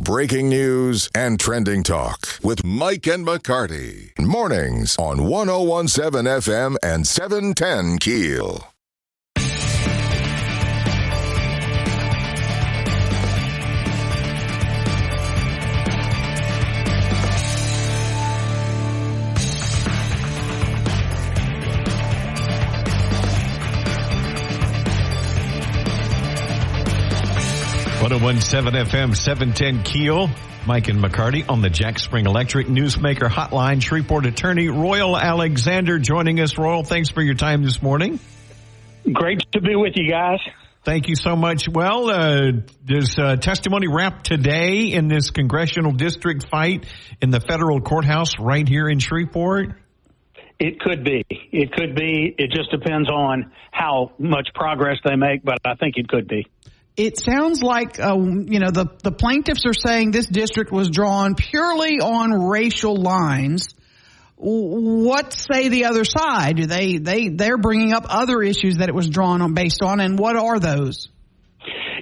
breaking news and trending talk with Mike and McCarty. Mornings on 101.7 FM and 710 KEEL. .101.7 FM, 710 KEEL. Mike and McCarty on the Jack Spring Electric Newsmaker Hotline. Shreveport attorney Royal Alexander joining us. Royal, thanks for your time this morning. Great to be with you guys. Thank you so much. Well, there's testimony wrapped today in this congressional district fight in the federal courthouse right here in Shreveport. It could be. It could be. It just depends on how much progress they make, but I think it could be. It sounds like, the plaintiffs are saying this district was drawn purely on racial lines. What say the other side? They're bringing up other issues that it was drawn on based on, and what are those?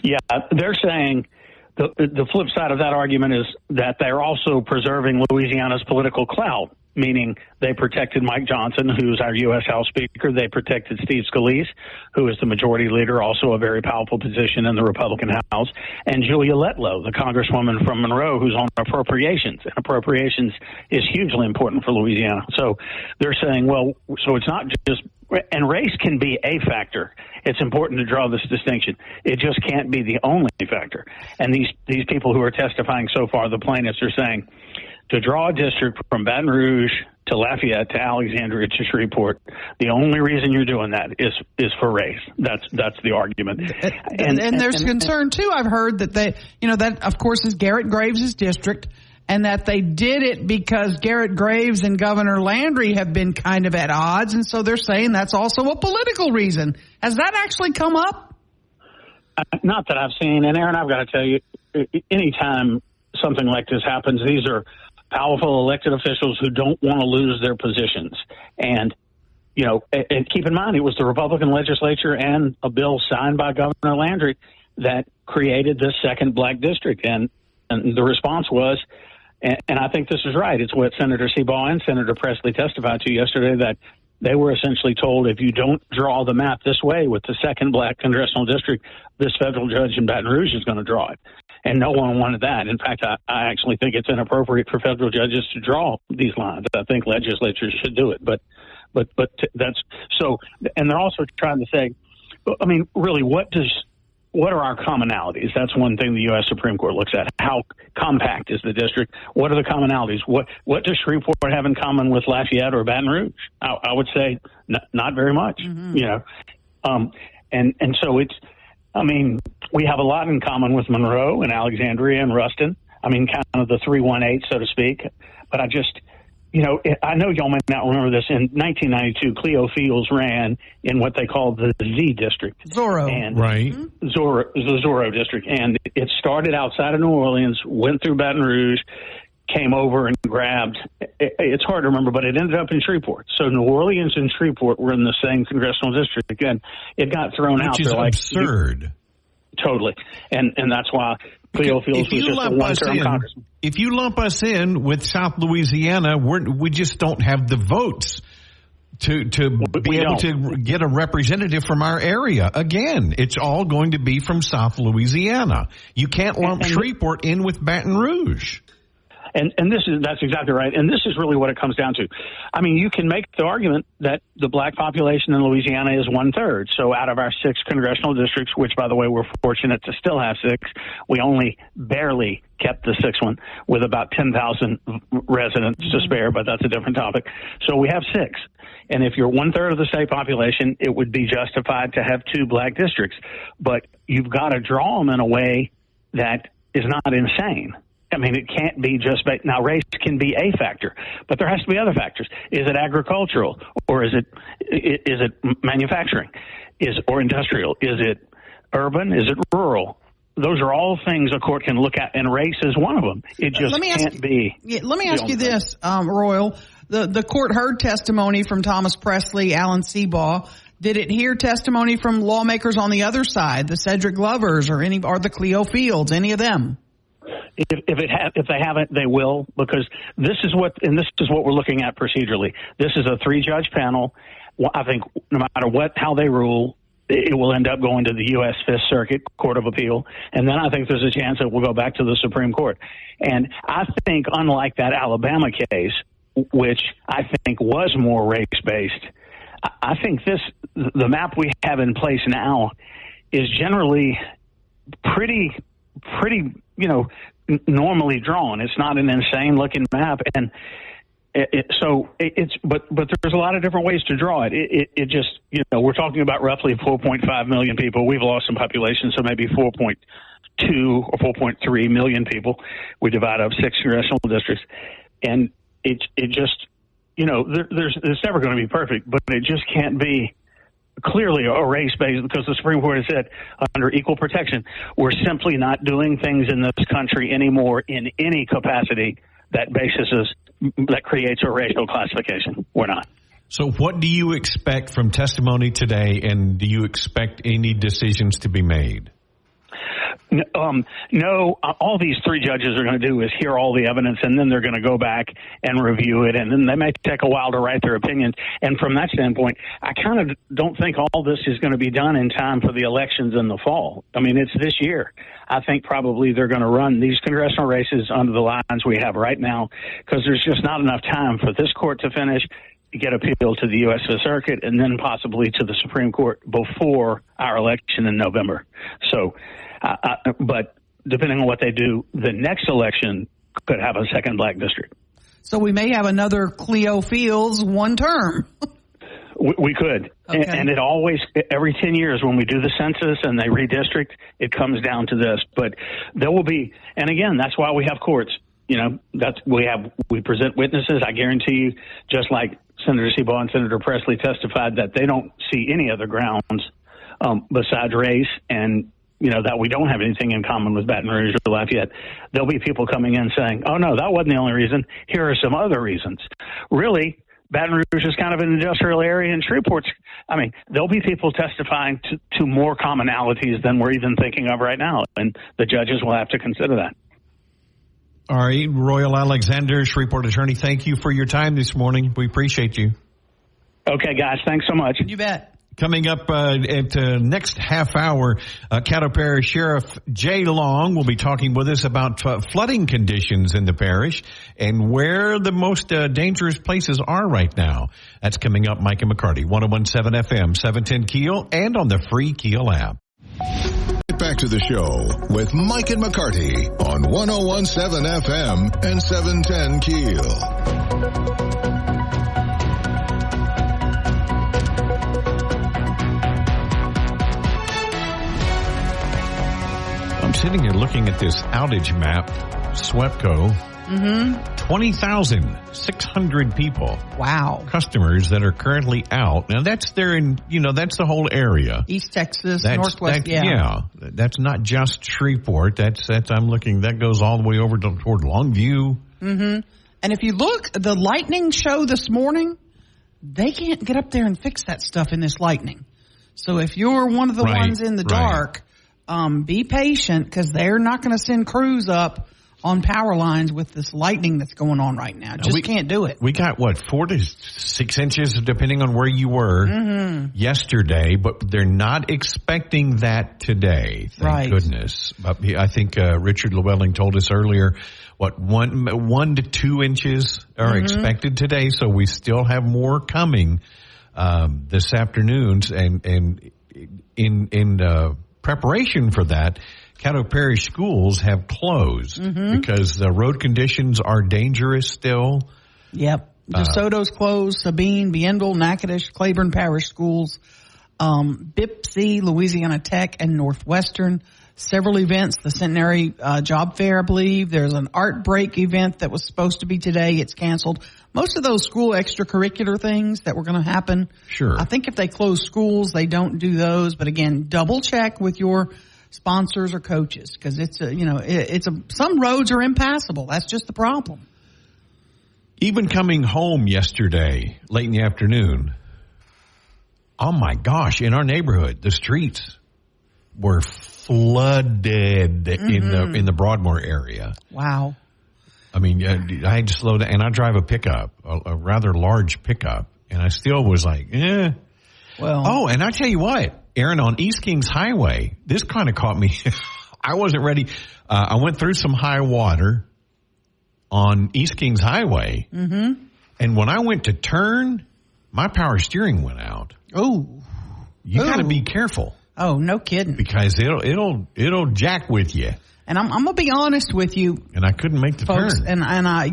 Yeah, they're saying the flip side of that argument is that they're also preserving Louisiana's political clout, meaning they protected Mike Johnson, who's our U.S. House Speaker. They protected Steve Scalise, who is the majority leader, also a very powerful position in the Republican House, and Julia Letlow, the congresswoman from Monroe, who's on appropriations. And appropriations is hugely important for Louisiana. So they're saying, well, so it's not just – and race can be a factor. It's important to draw this distinction. It just can't be the only factor. And these people who are testifying so far, the plaintiffs, are saying – to draw a district from Baton Rouge to Lafayette to Alexandria to Shreveport, the only reason you're doing that is for race. That's the argument. And there's concern too. I've heard that that of course is Garrett Graves' district, and that they did it because Garrett Graves and Governor Landry have been kind of at odds, and so they're saying that's also a political reason. Has that actually come up? Not that I've seen. And Aaron, I've got to tell you, anytime something like this happens, these are powerful elected officials who don't want to lose their positions. And, and keep in mind, it was the Republican legislature and a bill signed by Governor Landry that created this second black district. And the response was, and I think this is right, it's what Senator Seabaugh and Senator Presley testified to yesterday, that they were essentially told, if you don't draw the map this way with the second black congressional district, this federal judge in Baton Rouge is going to draw it. And no one wanted that. In fact, I actually think it's inappropriate for federal judges to draw these lines. I think legislatures should do it. But that's so. And they're also trying to say, I mean, really, what are our commonalities? That's one thing the U.S. Supreme Court looks at. How compact is the district? What are the commonalities? What does Shreveport have in common with Lafayette or Baton Rouge? I would say not very much. Mm-hmm. And so it's. I mean, we have a lot in common with Monroe and Alexandria and Ruston. I mean, kind of the 318, so to speak. But I just, I know y'all may not remember this. In 1992, Cleo Fields ran in what they called the Z district. Zorro. And right. The Zorro district. And it started outside of New Orleans, went through Baton Rouge, came over and grabbed. It's hard to remember, but it ended up in Shreveport. So New Orleans and Shreveport were in the same congressional district. Again, it got thrown out. Which is absurd. Totally. And that's why Cleo Fields was just a one-term congressman. If you lump us in with South Louisiana, we just don't have the votes to be able to get a representative from our area. Again, it's all going to be from South Louisiana. You can't lump Shreveport in with Baton Rouge. And that's exactly right. And this is really what it comes down to. I mean, you can make the argument that the black population in Louisiana is 1/3. So out of our 6 congressional districts, which, by the way, we're fortunate to still have 6, we only barely kept the 6th one with about 10,000 residents to spare, but that's a different topic. So we have 6. And if you're 1/3 of the state population, it would be justified to have 2 black districts. But you've got to draw them in a way that is not insane. I mean, it can't be just – now, race can be a factor, but there has to be other factors. Is it agricultural, or is it manufacturing, or industrial? Is it urban? Is it rural? Those are all things a court can look at, and race is one of them. It just can't be. Let me ask you this, Royal. The court heard testimony from Thomas Presley, Alan Seabaugh. Did it hear testimony from lawmakers on the other side, the Cedric Glovers or the Cleo Fields, any of them? If they haven't, they will, because this is what we're looking at procedurally. This is a 3-judge panel. I think no matter how they rule, it will end up going to the U.S. Fifth Circuit Court of Appeal, and then I think there's a chance it will go back to the Supreme Court. And I think, unlike that Alabama case, which I think was more race-based, I think the map we have in place now is generally pretty, normally drawn. It's not an insane-looking map, and but there's a lot of different ways to draw it. It just, we're talking about roughly 4.5 million people. We've lost some population, so maybe 4.2 or 4.3 million people. We divide up 6 congressional districts, and it just, it's never going to be perfect, but it just can't be clearly a race-based, because the Supreme Court has said under equal protection, we're simply not doing things in this country anymore in any capacity that creates a racial classification. We're not. So what do you expect from testimony today, and do you expect any decisions to be made? No, all these 3 judges are going to do is hear all the evidence, and then they're going to go back and review it, and then they may take a while to write their opinions. And from that standpoint, I kind of don't think all this is going to be done in time for the elections in the fall. I mean, it's this year. I think probably they're going to run these congressional races under the lines we have right now, because there's just not enough time for this court to finish, get appeal to the U.S. Fifth Circuit, and then possibly to the Supreme Court before our election in November. So, but depending on what they do, the next election could have a second black district. So we may have another Cleo Fields one term. We could. Okay. And it always, every 10 years when we do the census and they redistrict, it comes down to this. But there will be, and again, that's why we have courts. We present witnesses. I guarantee you, just like Senator Seabaugh and Senator Presley testified, that they don't see any other grounds besides race, and that we don't have anything in common with Baton Rouge or Lafayette. There'll be people coming in saying, oh, no, that wasn't the only reason. Here are some other reasons. Really, Baton Rouge is kind of an industrial area, and Shreveport's, there'll be people testifying to more commonalities than we're even thinking of right now, and the judges will have to consider that. All right, Royal Alexander, Shreveport attorney, thank you for your time this morning. We appreciate you. Okay, guys, thanks so much. You bet. Coming up at next half hour, Caddo Parish Sheriff Jay Long will be talking with us about flooding conditions in the parish and where the most dangerous places are right now. That's coming up. Mike and McCarty, 101.7 FM, 710 KEEL, and on the free KEEL app. Get back to the show with Mike and McCarty on 101.7 FM and 710 KEEL. I'm sitting here looking at this outage map, SWEPCO. 20,600 people. Wow. Customers that are currently out. Now that's that's the whole area. East Texas, Northwest, yeah. That's not just Shreveport. That goes all the way over toward Longview. Mm-hmm. And if you look, the lightning show this morning, they can't get up there and fix that stuff in this lightning. So if you're one of the ones in the dark, be patient, because they're not going to send crews up on power lines with this lightning that's going on right now. Can't do it. We got, 4 to 6 inches, depending on where you were yesterday, but they're not expecting that today. Thank goodness. But I think Richard Llewellyn told us earlier, 1 to 2 inches are expected today, so we still have more coming this afternoon. And in preparation for that, Caddo Parish schools have closed because the road conditions are dangerous still. Yep. DeSoto's closed, Sabine, Bienville, Natchitoches, Claiborne Parish schools, BIPC, Louisiana Tech, and Northwestern. Several events, the Centenary Job Fair, I believe. There's an art break event that was supposed to be today. It's canceled. Most of those school extracurricular things that were going to happen. Sure. I think if they close schools, they don't do those. But again, double check with your sponsors or coaches, because some roads are impassable. That's just the problem. Even coming home yesterday, late in the afternoon, oh my gosh, in our neighborhood, the streets, were flooded in the Broadmoor area. Wow. I mean, I had to slow down, and I drive a pickup, a rather large pickup, and I still was like, Well. Oh, and I tell you what, Aaron, on East Kings Highway, this kind of caught me. I wasn't ready. I went through some high water on East Kings Highway, and when I went to turn, my power steering went out. Oh, you got to be careful. Oh, no kidding. Because it'll jack with you. And I'm gonna be honest with you. And I couldn't make the folks, turn. And I,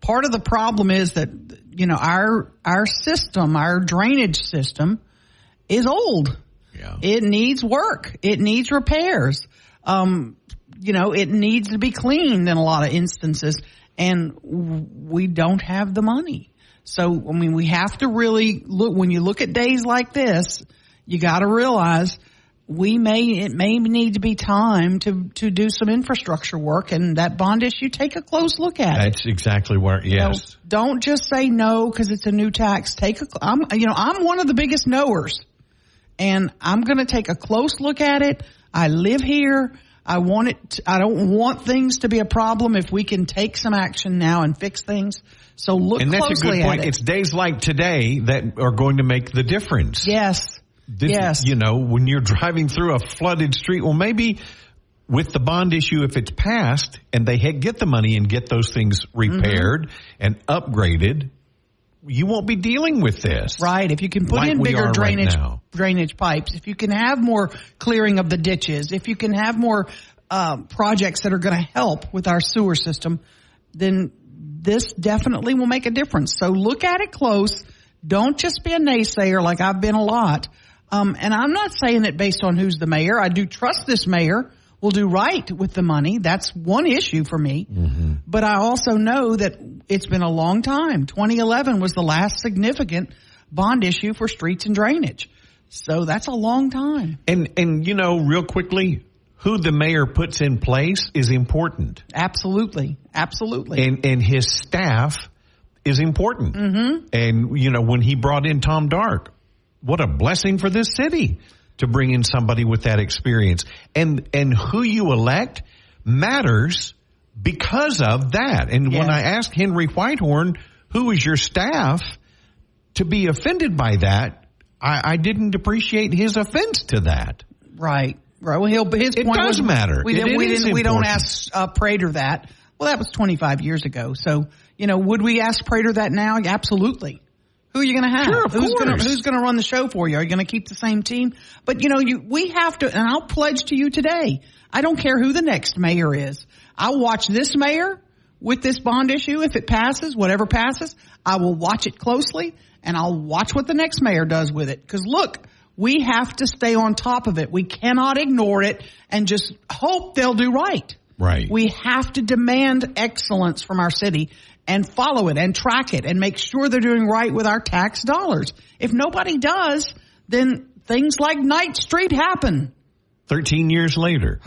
part of the problem is that our system, our drainage system, is old. Yeah. It needs work. It needs repairs. It needs to be cleaned in a lot of instances, and we don't have the money. So, I mean, we have to really look, when you look at days like this, you got to realize it may need to be time to do some infrastructure work, and that bond issue, take a close look at it. That's exactly where, yes. Don't just say no because it's a new tax. I'm one of the biggest knowers, and I'm going to take a close look at it. I live here. I don't want things to be a problem if we can take some action now and fix things. So look closely at it. And that's a good point. It's days like today that are going to make the difference. Yes. Yes. When you're driving through a flooded street, well, maybe with the bond issue, if it's passed and they get the money and get those things repaired and upgraded, you won't be dealing with this. Right. If you can put in bigger drainage pipes, if you can have more clearing of the ditches, if you can have more projects that are going to help with our sewer system, then this definitely will make a difference. So look at it close. Don't just be a naysayer like I've been a lot. And I'm not saying it based on who's the mayor. I do trust this mayor will do right with the money. That's one issue for me. But I also know that it's been a long time. 2011 was the last significant bond issue for streets and drainage. So that's a long time. And real quickly, who the mayor puts in place is important. Absolutely. Absolutely. And his staff is important. And, when he brought in Tom Dark, what a blessing for this city to bring in somebody with that experience. And who you elect matters because of that. And when I asked Henry Whitehorn, who is your staff, to be offended by that, I didn't appreciate his offense to that. Right. Well, his point does matter. We don't ask Prater that. Well, that was 25 years ago. So, would we ask Prater that now? Absolutely. Who are you going to have? Sure, of course. Who's going to run the show for you? Are you going to keep the same team? But, we have to, and I'll pledge to you today, I don't care who the next mayor is. I'll watch this mayor with this bond issue. If it passes, whatever passes, I will watch it closely, and I'll watch what the next mayor does with it. Because, look, we have to stay on top of it. We cannot ignore it and just hope they'll do right. Right. We have to demand excellence from our city and follow it and track it and make sure they're doing right with our tax dollars. If nobody does, then things like Night Street happen. 13 years later.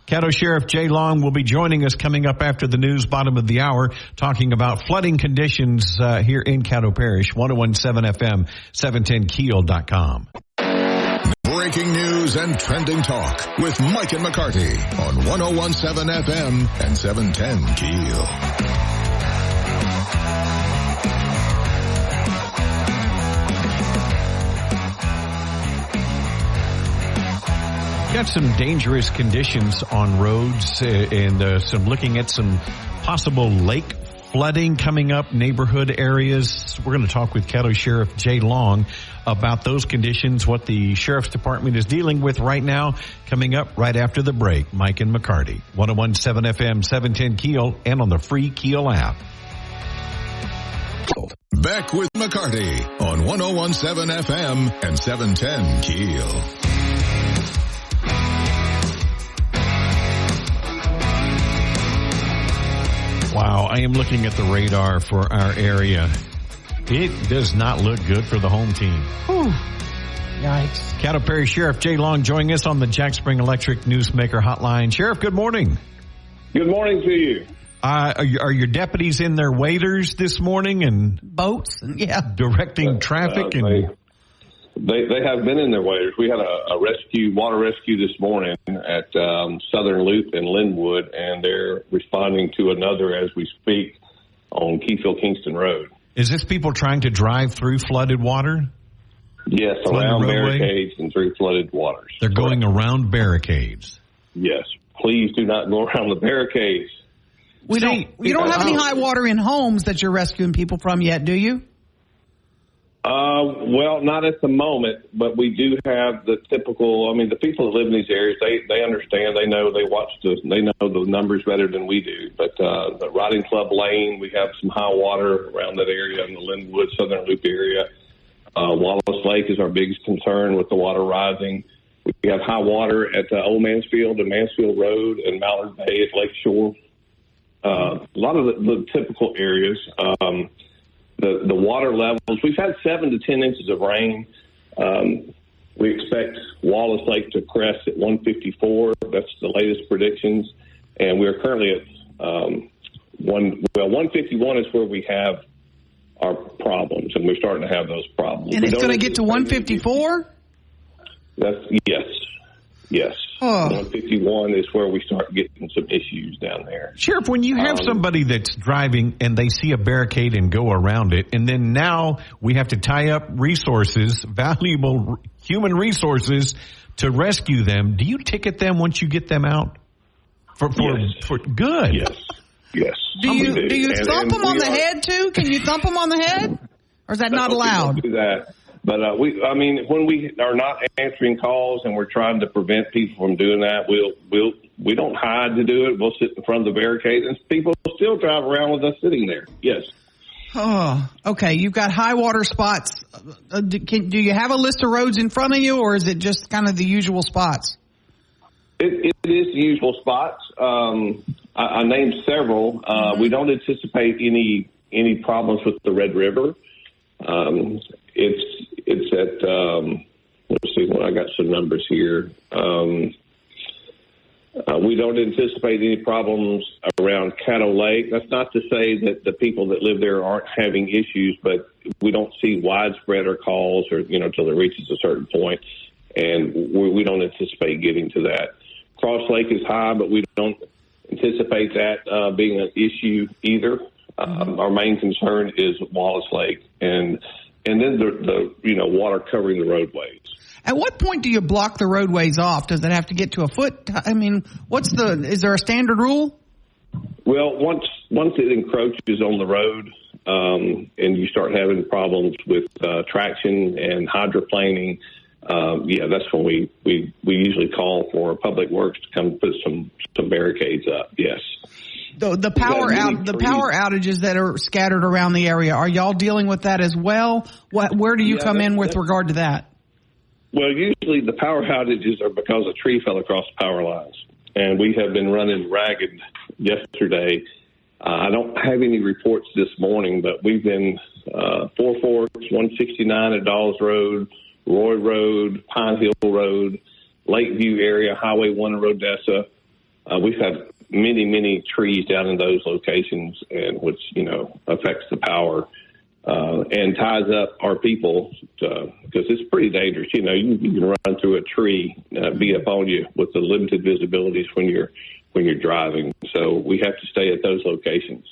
Caddo Sheriff Jay Long will be joining us coming up after the news, bottom of the hour, talking about flooding conditions here in Caddo Parish. 101.7 FM, 710keel.com. Breaking news and trending talk with Mike and McCarty on 101.7 FM and 710 KEEL. Got some dangerous conditions on roads and some looking at some possible lake flooding coming up, neighborhood areas. We're going to talk with Caddo Sheriff Jay Long about those conditions, what the Sheriff's Department is dealing with right now, coming up right after the break. Mike and McCarty, 101.7 FM, 710 KEEL, and on the free KEEL app. Back with McCarty on 101.7 FM and 710 KEEL. Wow, I am looking at the radar for our area. It does not look good for the home team. Whew. Yikes. Caddo Parish Sheriff Jay Long joining us on the Jack Spring Electric Newsmaker Hotline. Sheriff, good morning. Good morning to you. Are your deputies in their waders this morning and boats? Yeah, directing traffic and They have been in their waders. We had a water rescue this morning at Southern Loop in Linwood, and they're responding to another as we speak on Kingston Road. Is this people trying to drive through flooded water? Yes, around barricades and through flooded waters. They're going around barricades. Yes. Please do not go around the barricades. You don't have any high water in homes that you're rescuing people from yet, do you? Well, not at the moment, but we do have the typical. I mean, the people that live in these areas, they understand. They know. They know the numbers better than we do. But the Riding Club Lane, we have some high water around that area in the Linwood Southern Loop area. Wallace Lake is our biggest concern with the water rising. We have high water at Old Mansfield and Mansfield Road and Mallard Bay at Lakeshore. A lot of the typical areas. The water levels, we've had 7 to 10 inches of rain. We expect Wallace Lake to crest at 154. That's the latest predictions. And we're currently at 151 is where we have our problems, and we're starting to have those problems. And it's going to get to 154? Yes. 151 is where we start getting some issues down there. Sheriff, when you have somebody that's driving and they see a barricade and go around it, and then now we have to tie up resources, valuable human resources, to rescue them, do you ticket them once you get them out? For good. Yes. Do you thump them on the head too? Can you thump them on the head, or is that not allowed? We don't do that. But when we are not answering calls and we're trying to prevent people from doing that, we don't hide to do it. We'll sit in front of the barricade, and people still drive around with us sitting there. Yes. Oh, okay. You've got high water spots. Do you have a list of roads in front of you, or is it just kind of the usual spots? It is the usual spots. I named several. We don't anticipate any problems with the Red River. It's at, let's see, I got some numbers here. We don't anticipate any problems around Caddo Lake. That's not to say that the people that live there aren't having issues, but we don't see widespread or calls or, till it reaches a certain point, and we don't anticipate getting to that. Cross Lake is high, but we don't anticipate that being an issue either. Our main concern is Wallace Lake, and then the water covering the roadways. At what point do you block the roadways off? Does it have to get to a foot? I mean, is there a standard rule? Well, once it encroaches on the road, and you start having problems with traction and hydroplaning, that's when we usually call for Public Works to come put some barricades up. Yes. The power outages that are scattered around the area, are y'all dealing with that as well? Where do you come in with regard to that? Well, usually the power outages are because a tree fell across the power lines, and we have been running ragged yesterday. I don't have any reports this morning, but we've been 4 Forks, 169 at Dawes Road, Roy Road, Pine Hill Road, Lakeview area, Highway 1 in Rodessa. We've had many trees down in those locations, and which affects the power and ties up our people because it's pretty dangerous. You can run through a tree, be up on you with the limited visibilities when you're driving. So we have to stay at those locations.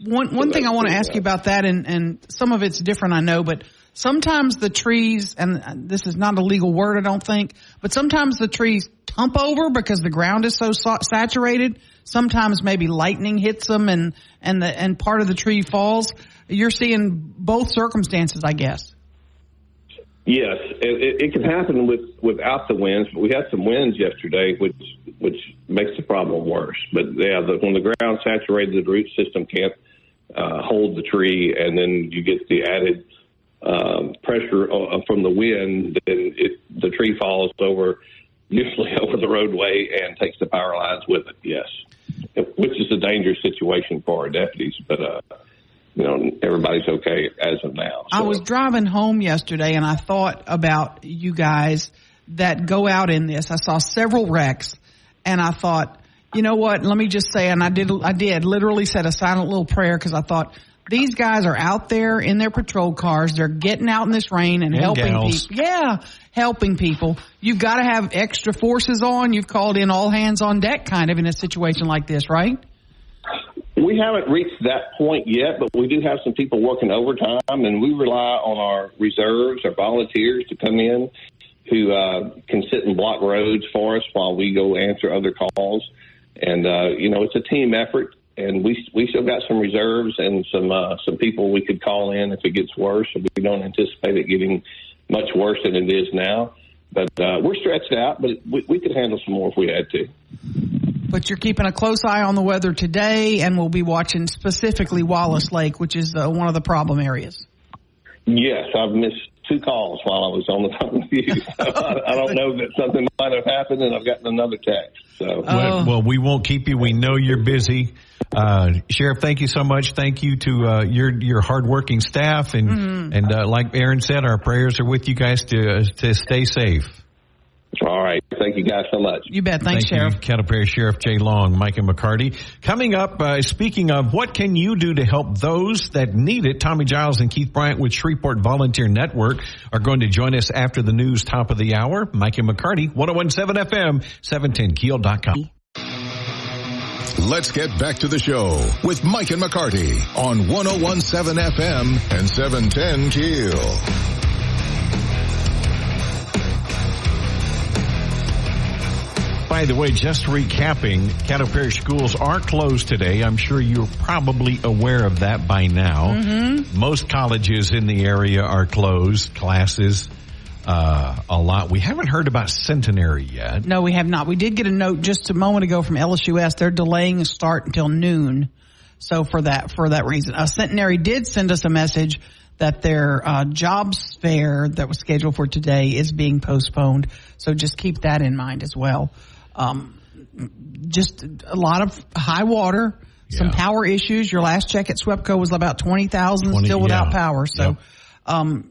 One thing I want to ask you about that, and some of it's different, I know, but sometimes the trees, and this is not a legal word, I don't think, but sometimes the trees tump over because the ground is so saturated. Sometimes maybe lightning hits them and part of the tree falls. You're seeing both circumstances, I guess. Yes, it can happen without the winds, but we had some winds yesterday, which makes the problem worse. But when the ground's saturated, the root system can't hold the tree, and then you get the added pressure from the wind, then the tree falls usually over the roadway and takes the power lines with it. Yes, which is a dangerous situation for our deputies, but everybody's okay as of now. So. I was driving home yesterday, and I thought about you guys that go out in this. I saw several wrecks, and I thought, you know what? Let me just say, and I did literally said a silent little prayer because I thought, These guys are out there in their patrol cars. They're getting out in this rain and helping gals. people. Yeah, helping people. You've got to have extra forces on. You've called in all hands on deck kind of in a situation like this, right? We haven't reached that point yet, but we do have some people working overtime, and we rely on our reserves, our volunteers to come in who can sit and block roads for us while we go answer other calls. And, it's a team effort, and we still got some reserves and some people we could call in if it gets worse. And we don't anticipate it getting much worse than it is now. But we're stretched out, but we could handle some more if we had to. But you're keeping a close eye on the weather today, and we'll be watching specifically Wallace Lake, which is one of the problem areas. Yes, I've missed 2 calls while I was on the phone with you. I don't know that something might have happened, and I've gotten another text. So, Well, we won't keep you. We know you're busy. Sheriff, thank you so much. Thank you to your hardworking staff, and like Aaron said, our prayers are with you guys to stay safe. All right. Thank you guys so much. You bet. Thanks, Sheriff. Cattle Parish Sheriff Jay Long, Mike and McCarty. Coming up, speaking of what can you do to help those that need it, Tommy Giles and Keith Bryant with Shreveport Volunteer Network are going to join us after the news, top of the hour. Mike and McCarty, 101.7 FM, 710keel.com. Let's get back to the show with Mike and McCarty on 101.7 FM and 710 KEEL. By the way, just recapping, Cattle Parish schools are closed today. I'm sure you're probably aware of that by now. Most colleges in the area are closed, classes, a lot. We haven't heard about Centenary yet. No, we have not. We did get a note just a moment ago from LSUS. They're delaying the start until noon. So for that reason, Centenary did send us a message that their jobs fair that was scheduled for today is being postponed. So just keep that in mind as well. Just a lot of high water, some power issues. Your last check at SWEPCO was about 20,000 still without power. So,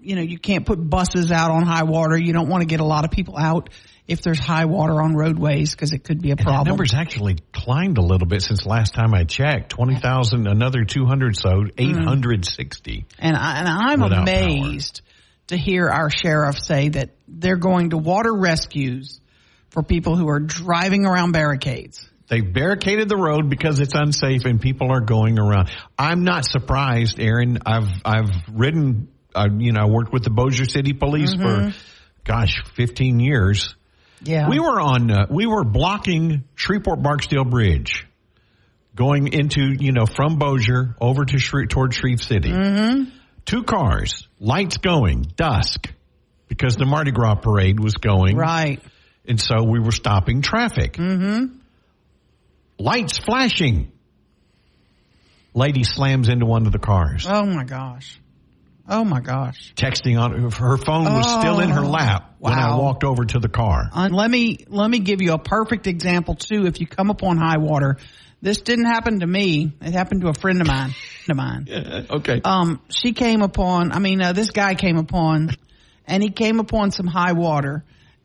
you can't put buses out on high water. You don't want to get a lot of people out if there's high water on roadways because it could be a problem. That number's actually climbed a little bit since last time I checked. 20,000, another 200, so 860. And I'm amazed to hear our sheriff say that they're going to water rescues for people who are driving around barricades. They've barricaded the road because it's unsafe and people are going around. I'm not surprised, Aaron. I've ridden, I worked with the Bossier City Police for, 15 years. Yeah. We were blocking Shreveport Barksdale Bridge going into, from Bossier over to toward Shreve City. 2 cars, lights going, dusk, because the Mardi Gras parade was going. Right. And so we were stopping traffic. Lights flashing. Lady slams into one of the cars. Oh, my gosh. Texting on her phone was still in her lap when I walked over to the car. Let me give you a perfect example, too, if you come upon high water. This didn't happen to me. It happened to a friend of mine. Okay. She came upon, this guy came upon, and he came upon some high water.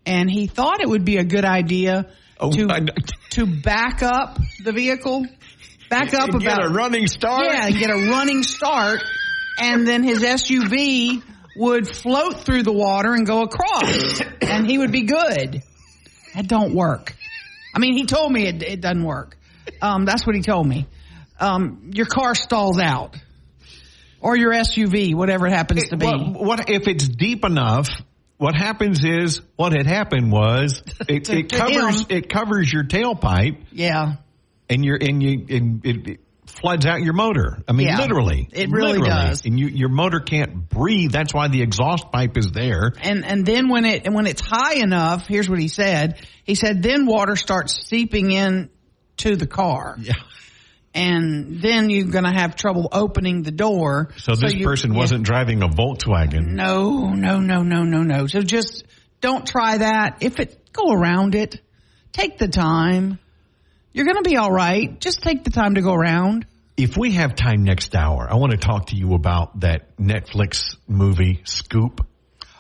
And he thought it would be a good idea to back up the vehicle, get a running start. Yeah, get a running start, and then his SUV would float through the water and go across, and he would be good. That don't work. He told me it doesn't work. That's what he told me. Your car stalls out, or your SUV, whatever it happens to be. What if it's deep enough? What happens is, what had happened was, it covers your tailpipe. Yeah. And it floods out your motor. Literally. It really does. And your motor can't breathe. That's why the exhaust pipe is there. And then when it's high enough, here's what he said. He said, then water starts seeping in to the car. Yeah. And then you're going to have trouble opening the door. So this person wasn't driving a Volkswagen. No. So just don't try that. Go around it. Take the time. You're going to be all right. Just take the time to go around. If we have time next hour, I want to talk to you about that Netflix movie, Scoop.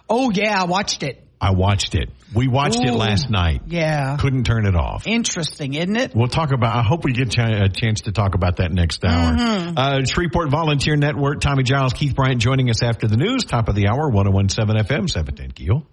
Oh, yeah, I watched it. I watched it. We watched it last night. Yeah. Couldn't turn it off. Interesting, isn't it? We'll talk about, I hope we get a chance to talk about that next hour. Shreveport Volunteer Network, Tommy Giles, Keith Bryant joining us after the news. Top of the hour, 101.7 FM, 710 KEEL.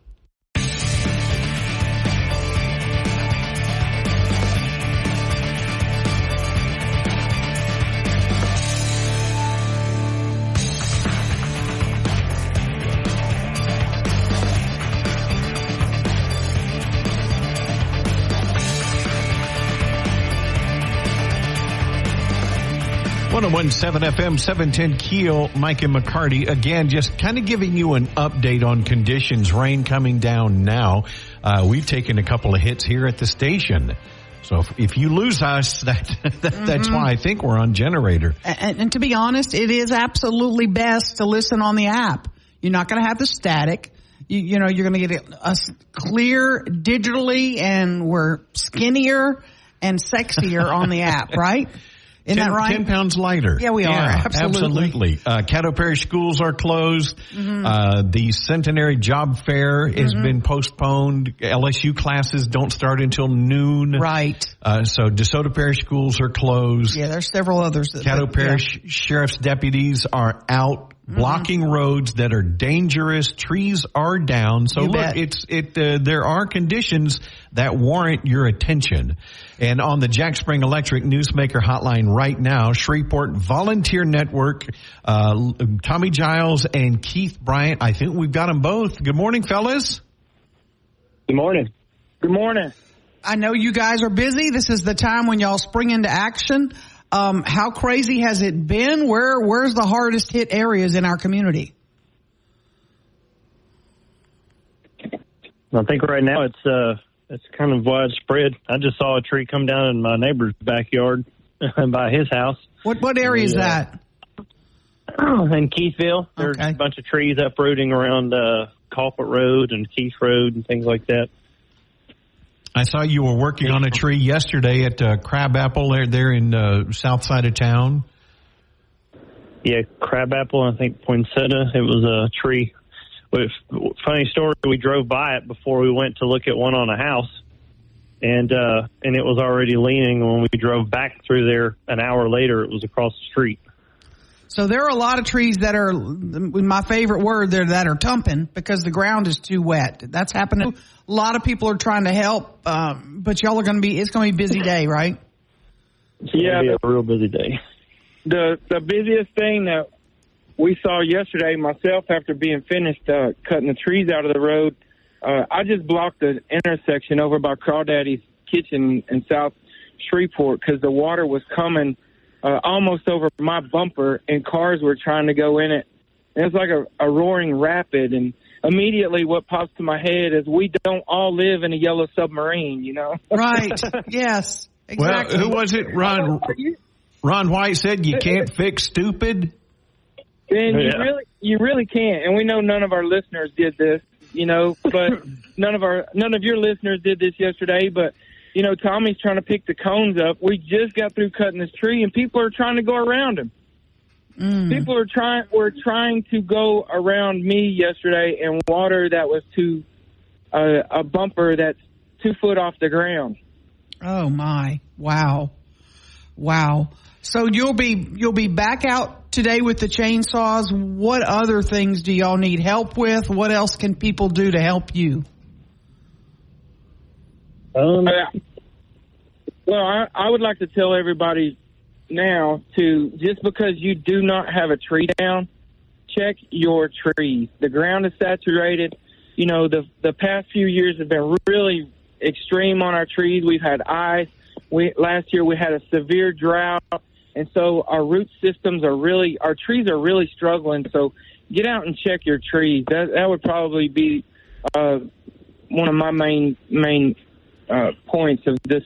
On 101.7 FM, 710 KEEL, Mike and McCarty. Again, just kind of giving you an update on conditions. Rain coming down now. We've taken a couple of hits here at the station. So if you lose us, that's why I think we're on generator. And to be honest, it is absolutely best to listen on the app. You're not going to have the static. You know, you're going to get us clear digitally, and we're skinnier and sexier on the app, right? Isn't that right? 10 pounds lighter. Yeah, we are. Absolutely. Caddo Parish schools are closed. The Centenary Job Fair has been postponed. LSU classes don't start until noon. Right. So DeSoto Parish schools are closed. Yeah, there's several others. Caddo Parish sheriff's deputies are out blocking roads that are dangerous. Trees are down. So look, there are conditions that warrant your attention. And on the Jack Spring Electric Newsmaker hotline right now, Shreveport Volunteer Network, Tommy Giles and Keith Bryant. I think we've got them both. Good morning, fellas. Good morning. Good morning. I know you guys are busy. This is the time when y'all spring into action. How crazy has it been? Where's the hardest hit areas in our community? I think right now it's kind of widespread. I just saw a tree come down in my neighbor's backyard by his house. What area is that? In Keithville. There's a bunch of trees uprooting around Colquitt Road and Keith Road and things like that. I saw you were working on a tree yesterday at Crabapple there in south side of town. Yeah, Crabapple, I think Poinsettia. It was a tree. Funny story, we drove by it before we went to look at one on a house, and it was already leaning. When we drove back through there an hour later, it was across the street. So there are a lot of trees that are, my favorite word there, that are tumping because the ground is too wet. That's happening. A lot of people are trying to help, but y'all are it's going to be a busy day, right? Yeah, it'll be a real busy day. The busiest thing that we saw yesterday, myself, after being finished cutting the trees out of the road, I just blocked the intersection over by Crawdaddy's Kitchen in South Shreveport because the water was coming almost over my bumper, and cars were trying to go in it. And it was like a roaring rapid, and immediately what pops to my head is we don't all live in a yellow submarine, you know? Right. Yes. Exactly. Well, who was it? Ron White said you can't fix stupid. Then you really can't. And we know none of our listeners did this, you know, but none of your listeners did this yesterday, but you know, Tommy's trying to pick the cones up. We just got through cutting this tree, and people are trying to go around him. People were trying to go around me yesterday in water that was a bumper that's 2 foot off the ground. Oh my! Wow. So you'll be back out today with the chainsaws. What other things do y'all need help with? What else can people do to help you? Well, I would like to tell everybody now to, just because you do not have a tree down, check your trees. The ground is saturated. You know, the past few years have been really extreme on our trees. We've had ice. Last year we had a severe drought. And so our root systems our trees are really struggling. So get out and check your trees. That would probably be one of my main points of this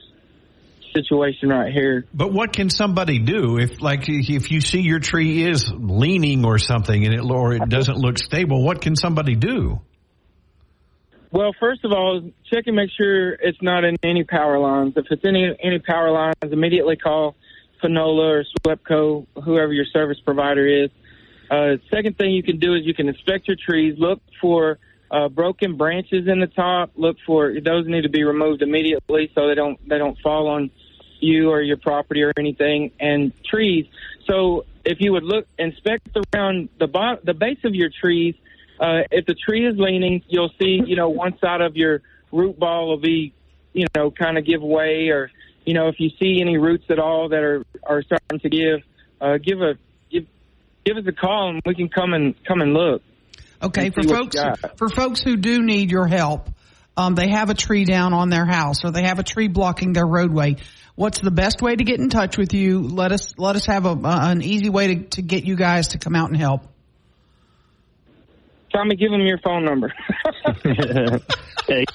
situation right here. But what can somebody do if you see your tree is leaning or something or it doesn't look stable? What can somebody do? Well, first of all, check and make sure it's not in any power lines. If it's in any power lines, immediately call Finola or SWEPCO, whoever your service provider is. Second thing you can do is you can inspect your trees, look for broken branches in the top. Look for those need to be removed immediately so they don't fall on you or your property or anything. And trees. So if you would inspect around the base of your trees, if the tree is leaning, you'll see, one side of your root ball will be, kind of give way, or, if you see any roots at all that are starting to give us a call and we can come and look. Okay, for folks who do need your help, they have a tree down on their house or they have a tree blocking their roadway. What's the best way to get in touch with you? Let us have an easy way to get you guys to come out and help. Tommy, give them your phone number. The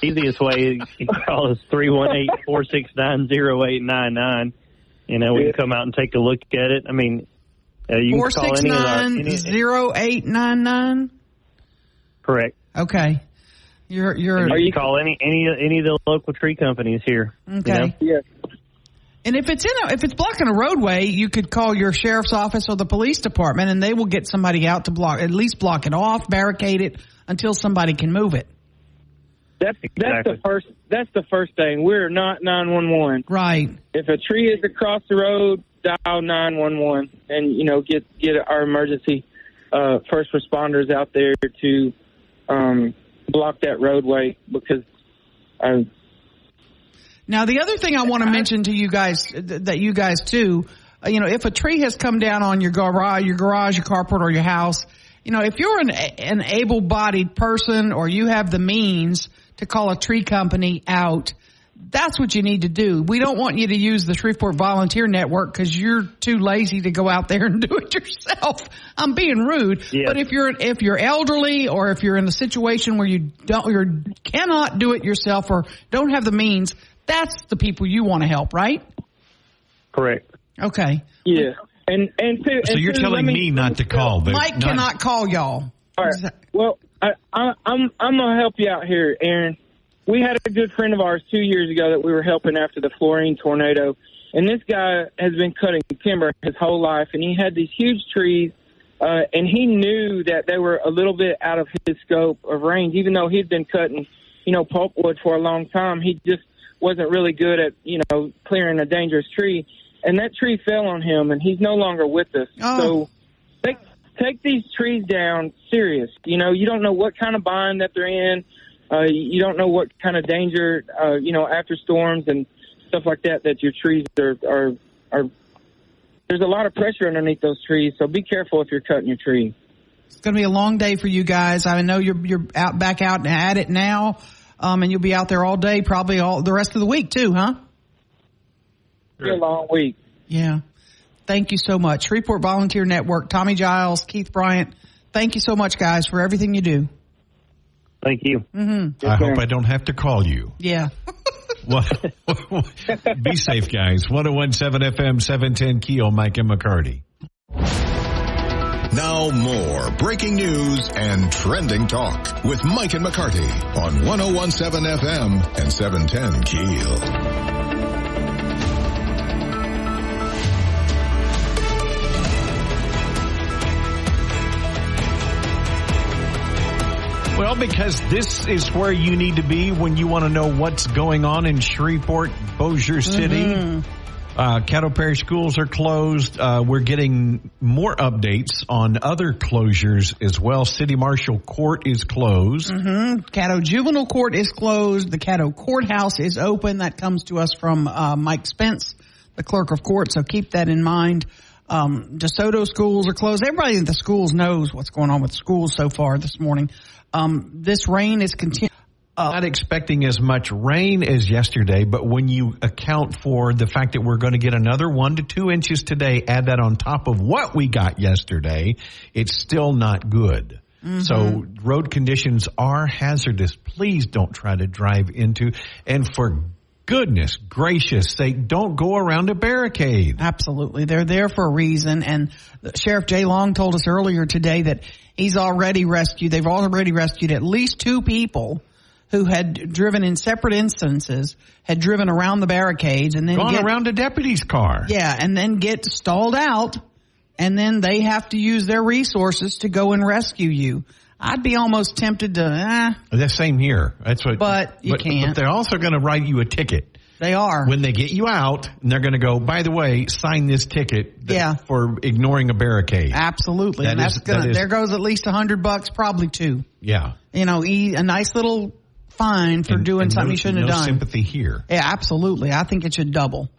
easiest way, you can call us 318-469-0899. We can come out and take a look at it. I mean, you can call any of our... 469-0899? Correct. Okay. You can call any of the local tree companies here. Okay. Yeah. And if it's blocking a roadway, you could call your sheriff's office or the police department, and they will get somebody out to at least block it off, barricade it until somebody can move it. That's the first thing. We're not 911. Right. If a tree is across the road, dial 911 and get our emergency first responders out there to block that roadway because. Now, the other thing I want to mention to you guys, too, if a tree has come down on your garage, your carport, or your house, if you're an able-bodied person or you have the means to call a tree company out, that's what you need to do. We don't want you to use the Shreveport Volunteer Network because you're too lazy to go out there and do it yourself. I'm being rude, yeah. But if you're elderly or if you're in a situation where you cannot do it yourself or don't have the means, that's the people you want to help, right? Correct. Okay. Yeah. So you're telling me not to call. Mike cannot call y'all. All right. Well, I'm gonna help you out here, Aaron. We had a good friend of ours 2 years ago that we were helping after the Florine tornado, and this guy has been cutting timber his whole life, and he had these huge trees, and he knew that they were a little bit out of his scope of range, even though he'd been cutting, pulpwood for a long time. He just wasn't really good at, clearing a dangerous tree. And that tree fell on him, and he's no longer with us. Oh. So take these trees down serious. You don't know what kind of bind that they're in. You don't know what kind of danger, after storms and stuff like that your trees are. There's a lot of pressure underneath those trees, so be careful if you're cutting your tree. It's going to be a long day for you guys. I know you're back out at it now. And you'll be out there all day, probably all the rest of the week too, huh? It's a long week. Yeah. Thank you so much. Shreveport Volunteer Network, Tommy Giles, Keith Bryant. Thank you so much, guys, for everything you do. Thank you. Mm-hmm. I hope I don't have to call you. Yeah. Well, be safe, guys. 101.7 FM, 710 KEEL, Mike and McCarty. Now more breaking news and trending talk with Mike and McCarty on 101.7 FM and 710 KEEL. Well, because this is where you need to be when you want to know what's going on in Shreveport, Bossier City. Mm-hmm. Caddo Parish schools are closed. We're getting more updates on other closures as well. City Marshal Court is closed. Mm-hmm. Caddo Juvenile Court is closed. The Caddo Courthouse is open. That comes to us from Mike Spence, the clerk of court, so keep that in mind. DeSoto schools are closed. Everybody in the schools knows what's going on with schools so far this morning. This rain is continuing. Not expecting as much rain as yesterday, but when you account for the fact that we're going to get another 1 to 2 inches today, add that on top of what we got yesterday, it's still not good. Mm-hmm. So road conditions are hazardous. Please don't try to drive into, and for goodness gracious sake, don't go around a barricade. Absolutely. They're there for a reason. And Sheriff Jay Long told us earlier today that they've already rescued at least 2 people who had driven in separate instances, had driven around the barricades and then gone around a deputy's car. Yeah, and then get stalled out, and then they have to use their resources to go and rescue you. I'd be almost tempted to, The same here. That's what. But you can't. But they're also going to write you a ticket. They are. When they get you out, and they're going to go, by the way, sign this ticket for ignoring a barricade. Absolutely. And there goes at least $100, probably $2. Yeah. You know, a nice little fine for doing something you shouldn't have done. No sympathy here. Yeah, absolutely. I think it should double.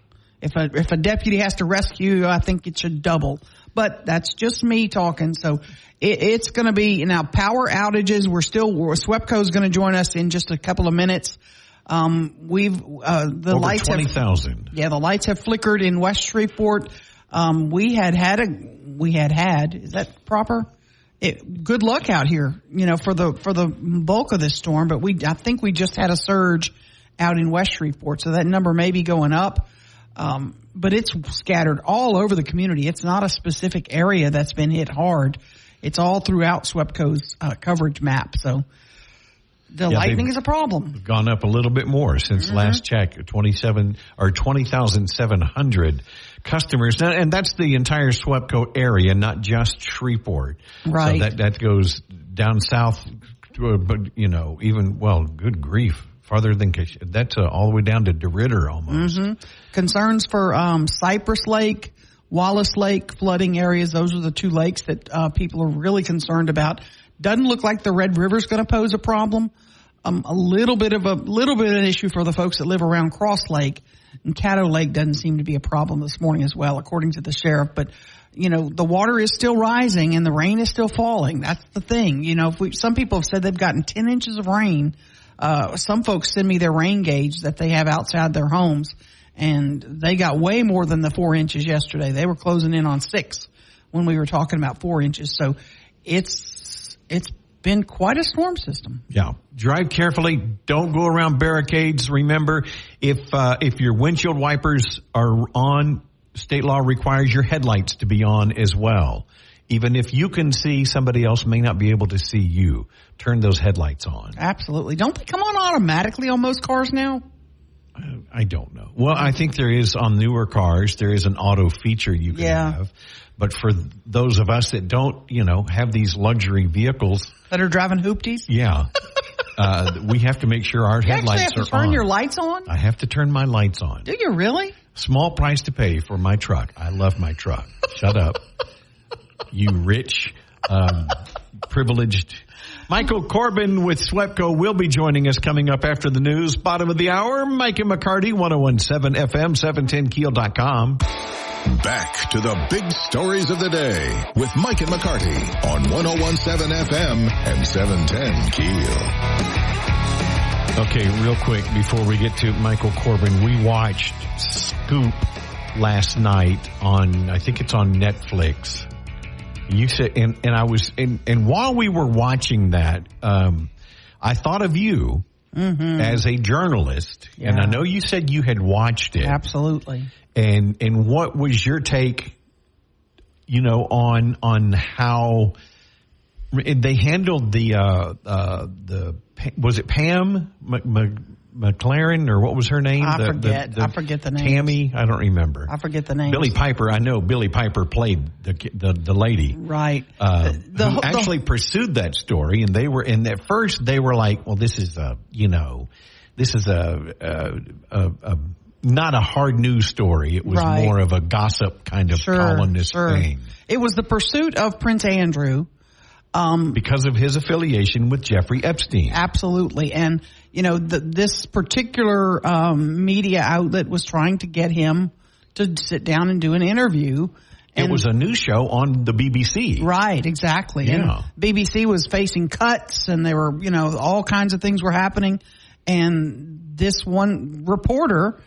If a deputy has to rescue you, I think it should double. But that's just me talking. So it's going to be now power outages. SWEPCO's going to join us in just a couple of minutes. The over lights 20,000. Yeah, the lights have flickered in West Shreveport. We had, is that proper? Good luck out here, for the bulk of this storm, but I think we just had a surge out in West Shreveport, so that number may be going up. But it's scattered all over the community. It's not a specific area that's been hit hard. It's all throughout SWEPCO's coverage map. So the lightning is a problem. Gone up a little bit more since last check. 20,700 customers, and that's the entire SWEPCO area, not just Shreveport. Right. So that goes down south, but good grief. Farther than that's all the way down to DeRidder almost. Concerns for Cypress Lake, Wallace Lake flooding areas. Those are the two lakes that people are really concerned about. Doesn't look like the Red River's going to pose a problem. A little bit of an issue for the folks that live around Cross Lake, and Caddo Lake doesn't seem to be a problem this morning as well, according to the sheriff. But the water is still rising and the rain is still falling. That's the thing. Some people have said they've gotten 10 inches of rain. Some folks send me their rain gauge that they have outside their homes, and they got way more than the 4 inches yesterday. They were closing in on 6 when we were talking about 4 inches. So it's been quite a storm system. Yeah. Drive carefully. Don't go around barricades. Remember, if your windshield wipers are on, state law requires your headlights to be on as well. Even if you can see, somebody else may not be able to see you. Turn those headlights on. Absolutely. Don't they come on automatically on most cars now? I don't know. Well, I think there is on newer cars. There is an auto feature you can have. But for those of us that don't, have these luxury vehicles. That are driving hoopties? Yeah. We have to make sure our headlights are on. You actually have to turn your lights on? I have to turn my lights on. Do you really? Small price to pay for my truck. I love my truck. Shut up. You rich, privileged. Michael Corbin with SWEPCO will be joining us coming up after the news. Bottom of the hour, Mike and McCarty, 101.7 FM, 710keel.com. Back to the big stories of the day with Mike and McCarty on 101.7 FM and 710 Keel. Okay, real quick before we get to Michael Corbin, we watched Scoop last night I think it's on Netflix. You said, and I was, and while we were watching that, I thought of you as a journalist, and I know you said you had watched it. Absolutely. And what was your take, on how they handled was it Pam McLaren, or what was her name? I forget the name. Tammy, I don't remember. I forget the name. Billy Piper, I know Billy Piper played the lady. Right. Who actually pursued that story, and at first they were like, well, this is not a hard news story. It was more of a gossip kind of columnist thing. It was the pursuit of Prince Andrew. Because of his affiliation with Jeffrey Epstein. Absolutely. And, this particular media outlet was trying to get him to sit down and do an interview. And it was a news show on the BBC. Right, exactly. Yeah. And BBC was facing cuts, and there were, all kinds of things were happening. And this one reporter,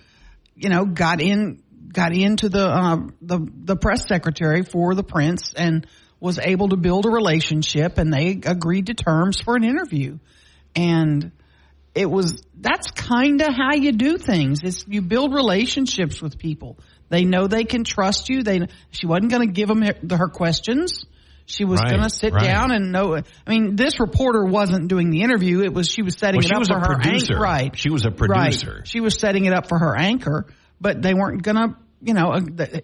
got into the press secretary for the prince and was able to build a relationship, and they agreed to terms for an interview. And that's kind of how you do things. You build relationships with people. They know they can trust you. She wasn't going to give them her questions. She was going to sit down and know. I mean, this reporter wasn't doing the interview. She was setting it up for her anchor. Right. She was a producer. Right. She was setting it up for her anchor, but they weren't going to,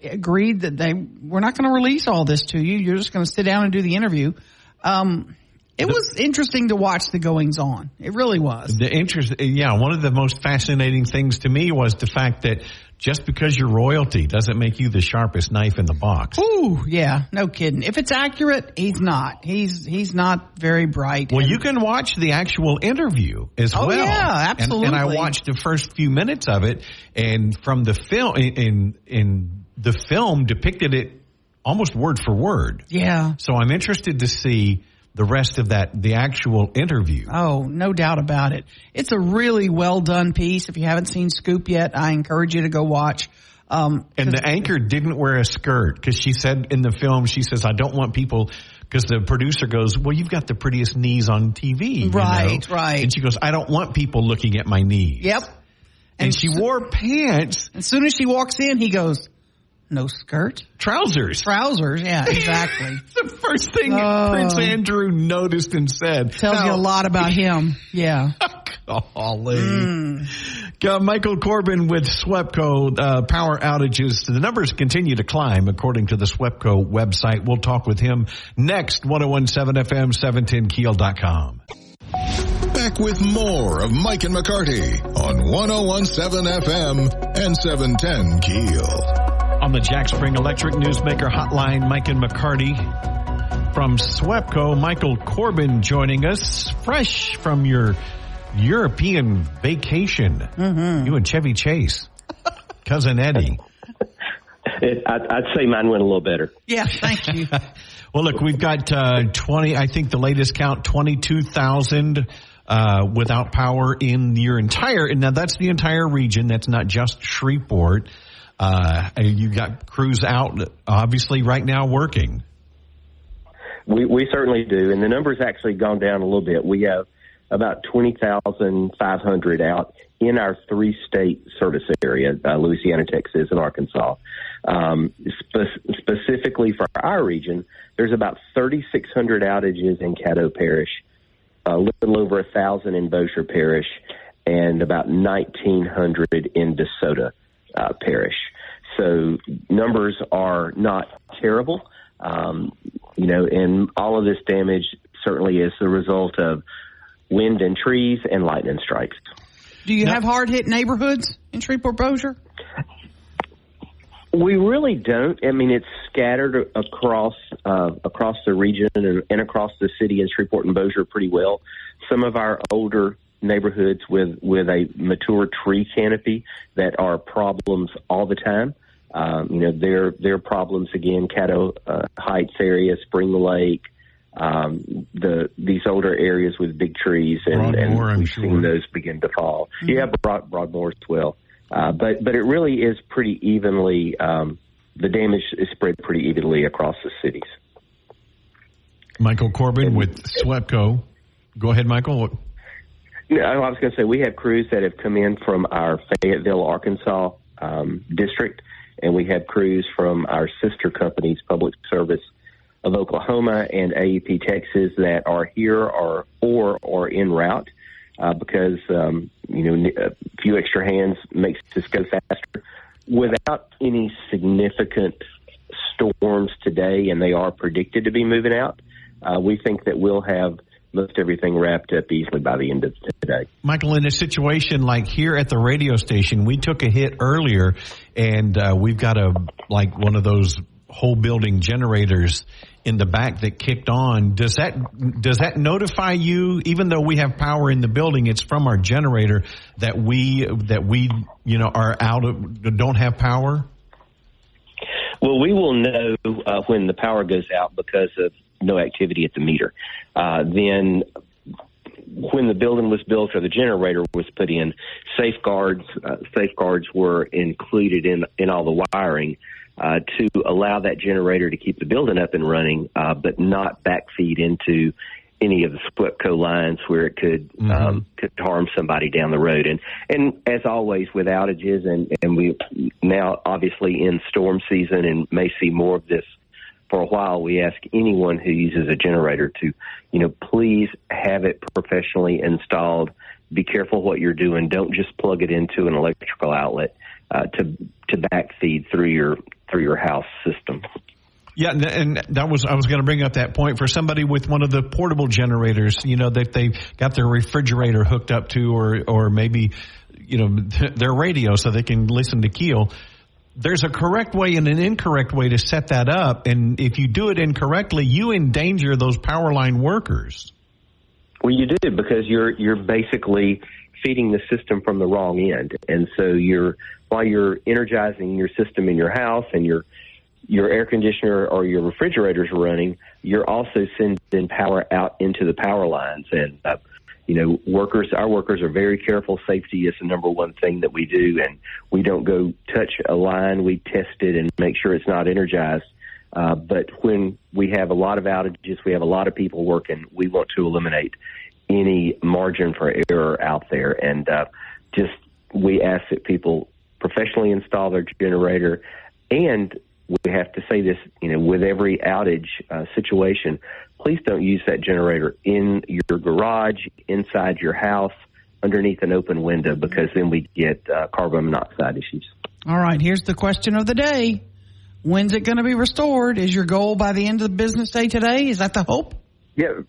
agreed that we're not going to release all this to you. You're just going to sit down and do the interview. It was interesting to watch the goings on. It really was. One of the most fascinating things to me was the fact that just because you're royalty doesn't make you the sharpest knife in the box. Ooh, yeah, no kidding. If it's accurate, he's not. He's not very bright. Well, you can watch the actual interview as well. Yeah, absolutely. And I watched the first few minutes of it, and from the film, in the film depicted it almost word for word. Yeah. So I'm interested to see the rest of the actual interview. Oh, no doubt about it. It's a really well done piece. If you haven't seen Scoop yet, I encourage you to go watch. And the anchor didn't wear a skirt because she said in the film, she says, I don't want people, because the producer goes, well, you've got the prettiest knees on TV. Right. And she goes, I don't want people looking at my knees. Yep. And she wore pants. As soon as she walks in, he goes, no skirt? Trousers, yeah, exactly. The first thing Prince Andrew noticed and said. Tells you a lot about him. Yeah. Golly. Michael Corbin with SWEPCO power outages. The numbers continue to climb, according to the SWEPCO website. We'll talk with him next. 101.7 FM, 710keel.com. Back with more of Mike and McCarty on 101.7 FM and 710 Keel. On the Jack Spring Electric Newsmaker Hotline, Mike and McCarty from SWEPCO. Michael Corbin joining us, fresh from your European vacation. Mm-hmm. You and Chevy Chase, Cousin Eddie. I'd say mine went a little better. Yeah, thank you. Well, look, we've got 20, I think the latest count, 22,000 without power in your entire, and now that's the entire region. That's not just Shreveport. You got crews out, obviously, right now working. We certainly do, and the number's actually gone down a little bit. We have about 20,500 out in our three-state service area, Louisiana, Texas, and Arkansas. Specifically for our region, there's about 3,600 outages in Caddo Parish, a little over 1,000 in Bossier Parish, and about 1,900 in DeSoto Parish. So numbers are not terrible, and all of this damage certainly is the result of wind and trees and lightning strikes. Do you have hard-hit neighborhoods in Shreveport-Bossier? We really don't. I mean, it's scattered across the region and across the city in Shreveport and Bossier pretty well. Some of our older neighborhoods with a mature tree canopy that are problems all the time. Their problems again, Caddo Heights area, Spring Lake, these older areas with big trees, and we've seen those begin to fall. Mm-hmm. Yeah, Broadmoor as well. But it really is pretty evenly, the damage is spread pretty evenly across the cities. Michael Corbin with SWEPCO. Go ahead, Michael. No, I was going to say we have crews that have come in from our Fayetteville, Arkansas district, and we have crews from our sister companies, Public Service of Oklahoma and AEP Texas, that are here or en route because a few extra hands makes this go faster. Without any significant storms today, and they are predicted to be moving out, we think that we'll have most everything wrapped up easily by the end of today. Michael, in a situation like here at the radio station, we took a hit earlier, and we've got one of those whole building generators in the back that kicked on. Does that notify you, even though we have power in the building, it's from our generator, that we are don't have power? Well, we will know when the power goes out because of no activity at the meter. Then when the building was built or the generator was put in, safeguards were included in all the wiring to allow that generator to keep the building up and running, but not backfeed into any of the SWEPCO lines where it could harm somebody down the road. And as always with outages, and we now obviously in storm season and may see more of this for a while, we ask anyone who uses a generator to, please have it professionally installed. Be careful what you're doing. Don't just plug it into an electrical outlet to backfeed through your house system. Yeah, and I was going to bring up that point for somebody with one of the portable generators, that they've got their refrigerator hooked up to, or maybe, their radio so they can listen to KEEL. There's a correct way and an incorrect way to set that up, and if you do it incorrectly, you endanger those power line workers. Well, you do, because you're basically feeding the system from the wrong end, and so while you're energizing your system in your house and your air conditioner or your refrigerator's running, you're also sending power out into the power lines. And our workers are very careful. Safety is the number one thing that we do, and we don't go touch a line. We test it and make sure it's not energized. But when we have a lot of outages, we have a lot of people working, we want to eliminate any margin for error out there. And we ask that people professionally install their generator. And we have to say this, with every outage situation, please don't use that generator in your garage, inside your house, underneath an open window, because then we get carbon monoxide issues. All right, here's the question of the day. When's it going to be restored? Is your goal by the end of the business day today? Is that the hope? Yeah.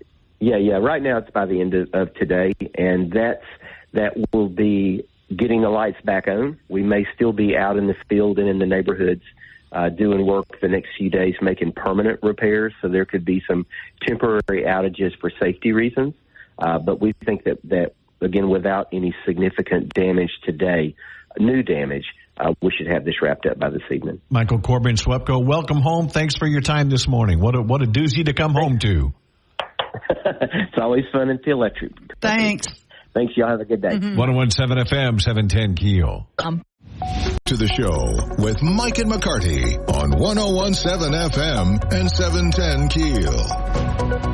Right now it's by the end of today, and that will be getting the lights back on. We may still be out in the field and in the neighborhoods doing work the next few days, making permanent repairs, so there could be some temporary outages for safety reasons. But we think that again, without any significant damage today, new damage, we should have this wrapped up by this evening. Michael Corbin, SWEPCO, welcome home. Thanks for your time this morning. What a doozy to come home to. It's always fun at the electric. Thanks. Thanks. Y'all have a good day. 101.7 FM, 710 KEEL. To the show with Mike and McCarty on 101.7 FM and 710 KEEL.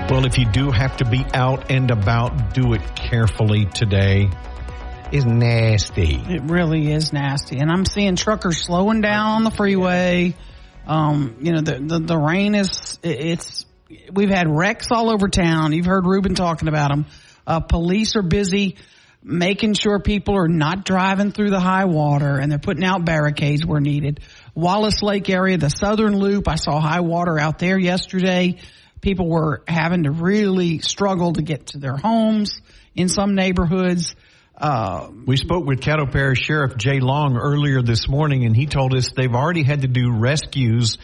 Well, if you do have to be out and about, do it carefully today. It's nasty. It really is nasty. And I'm seeing truckers slowing down on the freeway. The rain we've had wrecks all over town. You've heard Ruben talking about them. Police are busy making sure people are not driving through the high water, and they're putting out barricades where needed. Wallace Lake area, the southern loop, I saw high water out there yesterday. People were having to really struggle to get to their homes in some neighborhoods. We spoke with Caddo Parish Sheriff Jay Long earlier this morning, and he told us they've already had to do rescues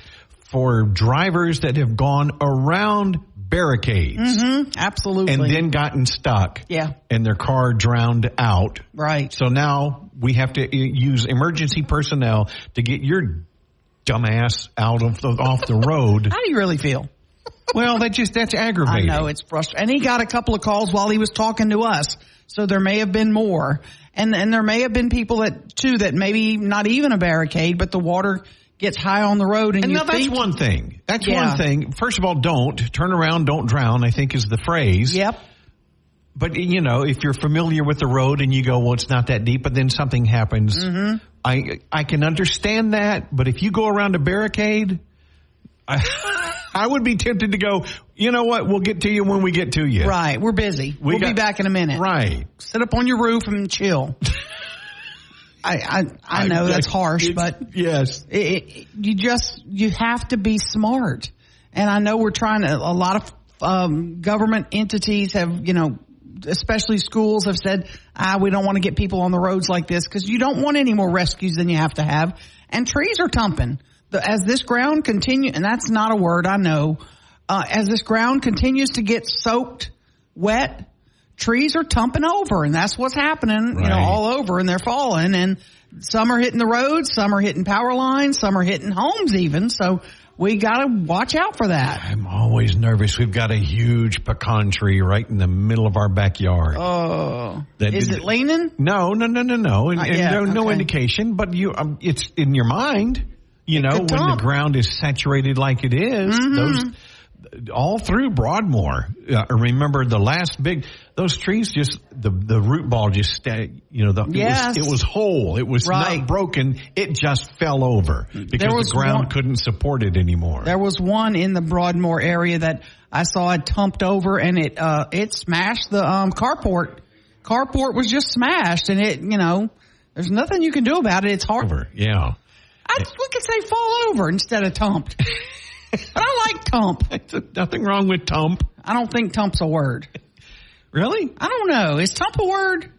for drivers that have gone around barricades. Absolutely. And then gotten stuck. Yeah. And their car drowned out. Right. So now we have to use emergency personnel to get your dumbass off the road. How do you really feel? Well, that's aggravating. I know, it's frustrating. And he got a couple of calls while he was talking to us. So there may have been more. And there may have been people that maybe not even a barricade, but the water gets high on the road. And that's one thing. That's one thing. First of all, don't turn around, don't drown, I think is the phrase. Yep. But, if you're familiar with the road and you go, well, it's not that deep, but then something happens. I can understand that. But if you go around a barricade, I would be tempted to go, you know what, we'll get to you when we get to you. Right, we're busy. We'll be back in a minute. Right. Sit up on your roof and chill. I know that's harsh, but yes, you have to be smart. And I know we're trying to, a lot of government entities have, especially schools have said, we don't want to get people on the roads like this, because you don't want any more rescues than you have to have. And trees are tumping. As this ground continues, and that's not a word, I know, as this ground continues to get soaked, wet, trees are tumping over, and that's what's happening, right, all over, and they're falling, and some are hitting the roads, some are hitting power lines, some are hitting homes even, so we got to watch out for that. I'm always nervous. We've got a huge pecan tree right in the middle of our backyard. Oh. Is it leaning? No. And no indication, but it's in your mind. When the ground is saturated like it is, all through Broadmoor. Remember the last those trees just, the root ball just, it was whole. It was not broken. It just fell over because the ground couldn't support it anymore. There was one in the Broadmoor area that I saw it tumped over, and it smashed the carport. Carport was just smashed, and there's nothing you can do about it. It's hard. Yeah. We could say fall over instead of tumped. But I like tump. Nothing wrong with tump. I don't think tump's a word. Really? I don't know. Is tump a word?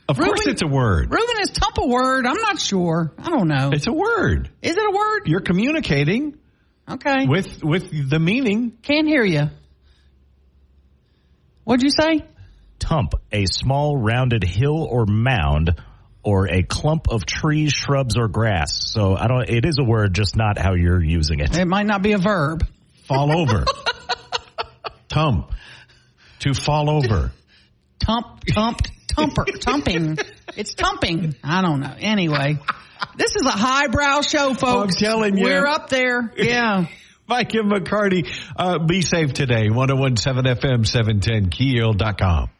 Of course it's a word. Reuben, is tump a word? I'm not sure. I don't know. It's a word. Is it a word? You're communicating. Okay. With the meaning. Can't hear you. What'd you say? Tump, a small rounded hill or mound or a clump of trees, shrubs, or grass. So it is a word, just not how you're using it. It might not be a verb. Fall over. Tump. To fall over. Tumping. It's tumping. I don't know. Anyway, this is a highbrow show, folks. I'm telling you. We're up there. Yeah. Mike and McCarty, be safe today. 101.7 FM, 710, KEEL.com.